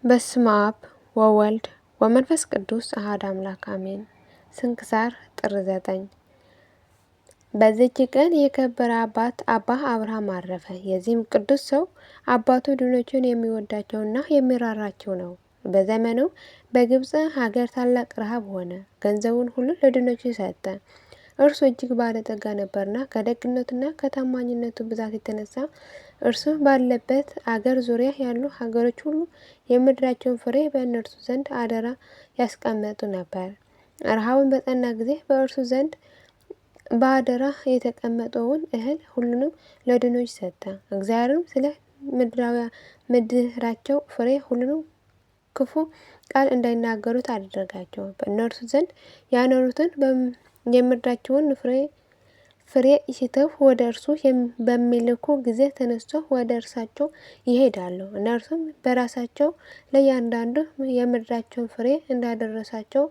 በስመ አብ ወወልድ ወመንፈስ ቅዱስ አሐዱ አምላክ አሜን። ስንክሳር ጥር 9። በዚች ቀን የከበረ አባት አባ አብርሃም አረፈ። የዚህም ቅዱስ ሰው አባቱ ድሆችን የሚወዳቸውና የሚራራቸው ነው። በዘመኑ በግብፅ ሀገር ታላቅ ረሃብ ሆነ። ገንዘቡን ሁሉ ለድሆች ሰጠ። እርሱ እጅግ ባለጠጋ ነበርና ከደግነቱና ከታማኝነቱ ብዛት የተነሳ እርሱ ባለበት አገር ዙሪያ ያሉ ሀገሮች ሁሉ የምድራቸውን ፍሬ በእነርሱ ዘንድ አደራ ያስቀመጡ ነበር። ረሃቡን በጸና ጊዜ በእርሱ ዘንድ በአደራ የተቀመጠውን እህል ሁሉንም ለድሆች ሰጠ። እግዚአብሔርም ስለ ምድራቸው ፍሬ ሁሉንም ክፉ ቃል እንዳይናገሩት አደረጋቸው። በእነርሱ ዘንድ ያኖሩትን የምድራቸውን ፍሬ ሲተው ወደ እርሱ በሚልኩ ጊዜ ተነስቶ ወደ እርሳቸው ይሄዳሉ። እነርሱም በራሳቸው ለእያንዳንዱ የምድራቸውን ፍሬ እንዳደረሳቸው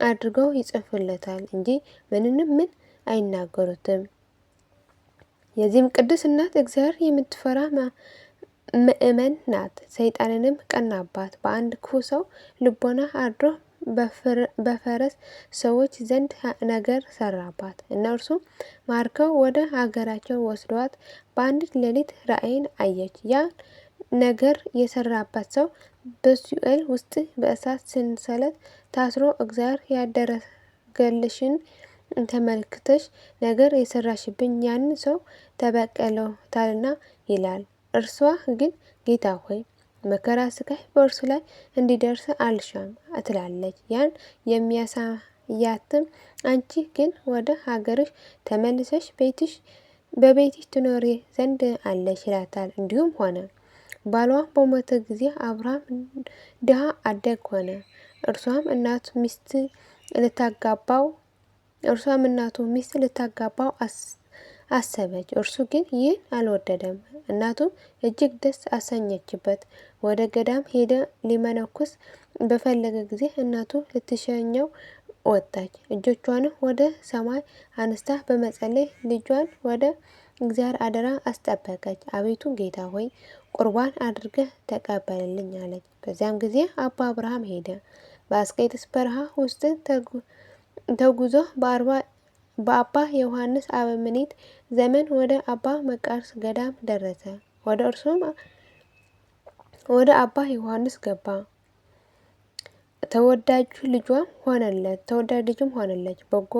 አድርገው ይጽፉለታል እንጂ ምን አይናገሩትም። የዚህም ቅዱስ እናት እግዚአብሔር የምትፈራ ምእመን ናት። ሰይጣንንም ቀናባት። በአንድ ክፉ ሰው ልቦና አድሮ በፈረስ ሰዎች ዘንድ ነገር ሰራባት። እነርሱም ማርከው ወደ ሀገራቸው ወስደዋት በአንዲት ሌሊት ራእይን አየች። ያ ነገር የሰራባት ሰው በሲኦል ውስጥ በእሳት ሰንሰለት ታስሮ እግዚአብሔር ያደረገልሽን ተመልክተሽ ነገር የሰራሽብኝ ያን ሰው ተበቀለውታልና ይላል። እርሷ ግን ጌታ ሆይ መከራ ስቃይ በእርሱ ላይ እንዲደርስ አልሻም ትላለች። ያን የሚያሳያትም አንቺ ግን ወደ ሀገርሽ ተመልሰሽ በቤትሽ ትኖሪ ዘንድ አለሽ ይላታል። እንዲሁም ሆነ። ባሏ በሞተ ጊዜ አብርሃም ድሃ አደግ ሆነ። እርሷም እናቱ ሚስት ልታጋባው አሰበች። እርሱ ግን ይህን አልወደደም። እናቱም እጅግ ደስ አሰኘችበት። ወደ ገዳም ሄደ። ሊመነኩስ በፈለገ ጊዜ እናቱ ልትሸኘው ወጣች። እጆቿንም ወደ ሰማይ አንስታ በመጸለይ ልጇን ወደ እግዚአብሔር አደራ አስጠበቀች። አቤቱ ጌታ ሆይ ቁርባን አድርገህ ተቀበልልኝ አለች። በዚያም ጊዜ አባ አብርሃም ሄደ። በአስቄጥስ በረሃ ውስጥ ተጉዞ በአባ ዮሐንስ አበምኔት ዘመን ወደ አባ መቃርስ ገዳም ደረሰ። ወደ እርሱም ወደ አባ ዮሐንስ ገባ። ተወዳጅ ልጅም ሆነለች። በጎ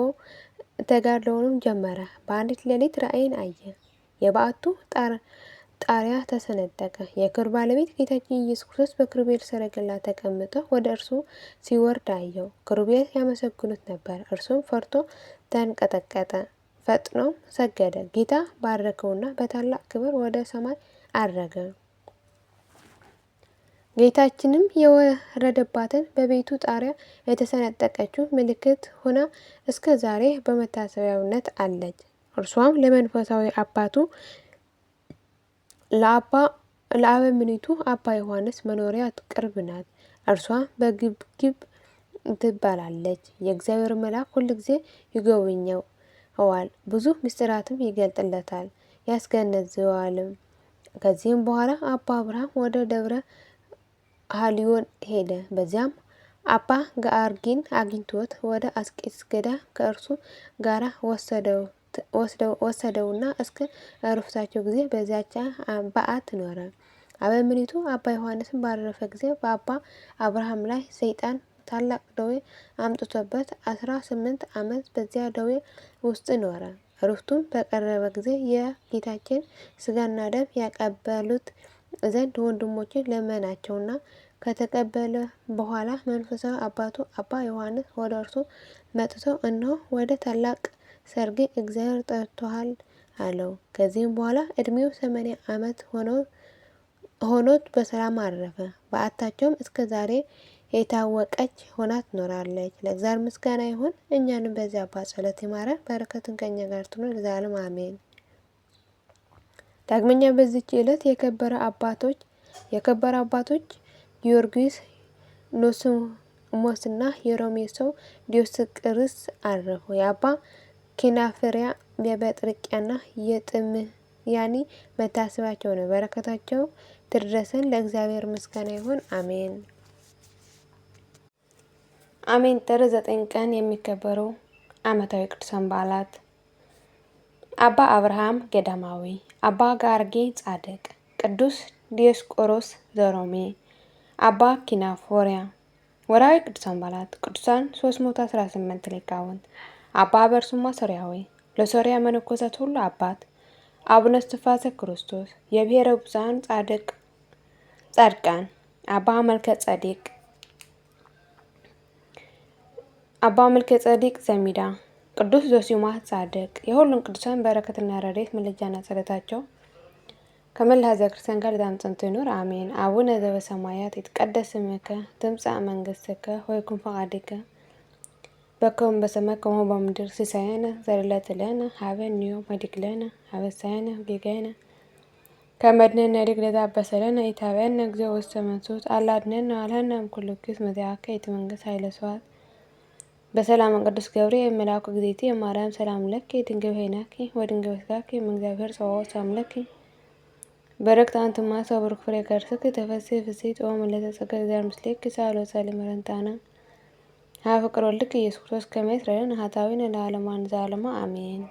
ተጋድሎውንም ጀመረ። በአንዲት ሌሊት ራእይን አየ። የበዓቱ ጣሪያ ተሰነጠቀ። የክብር ባለቤት ጌታችን ኢየሱስ ክርስቶስ በኪሩቤል ሰረገላ ተቀምጦ ወደ እርሱ ሲወርድ አየው። ኪሩቤል ያመሰግኑት ነበር። እርሱም ፈርቶ ተንቀጠቀጠ። ፈጥኖም ሰገደ። ጌታ ባረከውና በታላቅ ክብር ወደ ሰማይ አረገ። ጌታችንም የወረደባትን በቤቱ ጣሪያ የተሰነጠቀችው ምልክት ሆና እስከ ዛሬ በመታሰቢያነት አለች። እርሷም ለመንፈሳዊ አባቱ ለአበምኔቱ አባ ዮሐንስ መኖሪያ ቅርብ ናት። እርሷ በግብግብ ትባላለች። የእግዚአብሔር መልአክ ሁልጊዜ ይጎበኘዋል፣ ብዙ ምስጢራትም ይገልጥለታል፣ ያስገነዝበዋልም። ከዚህም በኋላ አባ አብርሃም ወደ ደብረ ሀልዮን ሄደ። በዚያም አባ ገአርጊን አግኝቶት ወደ አስቄጥስ ገዳም ከእርሱ ጋራ ወሰደውና እስከ ዕረፍታቸው ጊዜ በዚያች በዓት ኖረ። አበምኔቱ አባ ዮሐንስን ባረፈ ጊዜ በአባ አብርሃም ላይ ሰይጣን ታላቅ ደዌ አምጥቶበት 18 ዓመት በዚያ ደዌ ውስጥ ኖረ። ዕረፍቱም በቀረበ ጊዜ የጌታችን ስጋና ደም ያቀበሉት ዘንድ ወንድሞችን ለመናቸውና ከተቀበለ በኋላ መንፈሳዊ አባቱ አባ ዮሐንስ ወደ እርሱ መጥቶ እነሆ ወደ ታላቅ ሰርግ እግዚአብሔር ጠርቶሃል አለው። ከዚህም በኋላ እድሜው 80 ዓመት ሆኖት በሰላም አረፈ። በዓታቸውም እስከ ዛሬ የታወቀች ሆና ትኖራለች። ለእግዚአብሔር ምስጋና ይሁን። እኛንም በዚያ አባት ጸሎት ይማረን፣ በረከቱን ከእኛ ጋር ትኑር ለዘላለሙ አሜን። ዳግመኛ በዚች ዕለት የከበረ አባቶች ጊዮርጊስ ኖስሞስና የሮሜ ሰው ዲዮስቅርስ አረፉ። የአባ ኪናፍሪያ የበጥርቅያና ያኔ መታሰባቸው ነው። በረከታቸው ትድረሰን። ለእግዚአብሔር ምስጋና ይሁን፣ አሜን። አሜን። ጥር 9 ቀን የሚከበሩ ዓመታዊ ቅዱሳን በዓላት አባ አብርሃም ገዳማዊ፣ አባ ጋርጌ ጻድቅ፣ ቅዱስ ዲዮስቆሮስ ዘሮሜ፣ አባ ኪናፎሪያ። ወርሃዊ ቅዱሳን በዓላት ቅዱሳን 318 ሊቃውንት፣ አባ በርሱማ ሶርያዊ፣ ለሶርያ መነኮሳት ሁሉ አባት፣ አቡነ እስትንፋሰ ክርስቶስ። የብሔረ ብፁዓን ጻድቃን አባ መልከ ጸዲቅ፣ አባ መልከ ጸዲቅ ዘሚዳ፣ ቅዱስ ዞሲማ ጻድቅ። የሁሉም ቅዱሳን በረከትና ረድኤት ምልጃና ጸሎታቸው ከመላ ሕዝበ ክርስቲያን ጋር ጸንቶ ይኑር፣ አሜን። አቡነ ዘበሰማያት ይትቀደስ ስምከ ትምጻእ መንግሥትከ ወይኩን ፈቃድከ በከመ በሰማይ ከማሁ በምድር ሲሳየነ ዘለለዕለትነ ሀበነ ዮም ወኅድግ ለነ አበሳነ ወጌጋየነ ከመ ንሕነኒ ለዘአበሰ ለነ ኢታብአነ እግዚኦ ውስተ መንሱት አላ አድኅነነ ወባልሐነ እምኩሉ እኩይ መዚአከ ይእቲ መንግሥት ኃይለ ስብሐት በሰላም ቅዱስ ገብርኤል መልአኩ እግዝእትየ ማርያም ሰላም ለኪ ድንግል ኄናኪ ወድንግል በሥጋኪ እምእግዚአብሔር ጸባኦት ሰላም ለኪ በረክት አንቲ እምአንስት ወቡሩክ ፍሬ ከርሥኪ ተፈሥሒ ፍሥሕት ኦ ምልዕተ ጸጋ እግዚአብሔር ምስሌኪ ሳህሎ ጸልይ መረንታነ ሀበ ፍቅር ወልድኪ ኢየሱስ ክርስቶስ ከመ ይስረይ ለነ ኃጣውኢነ ለዓለሙ ዓለም አሜን።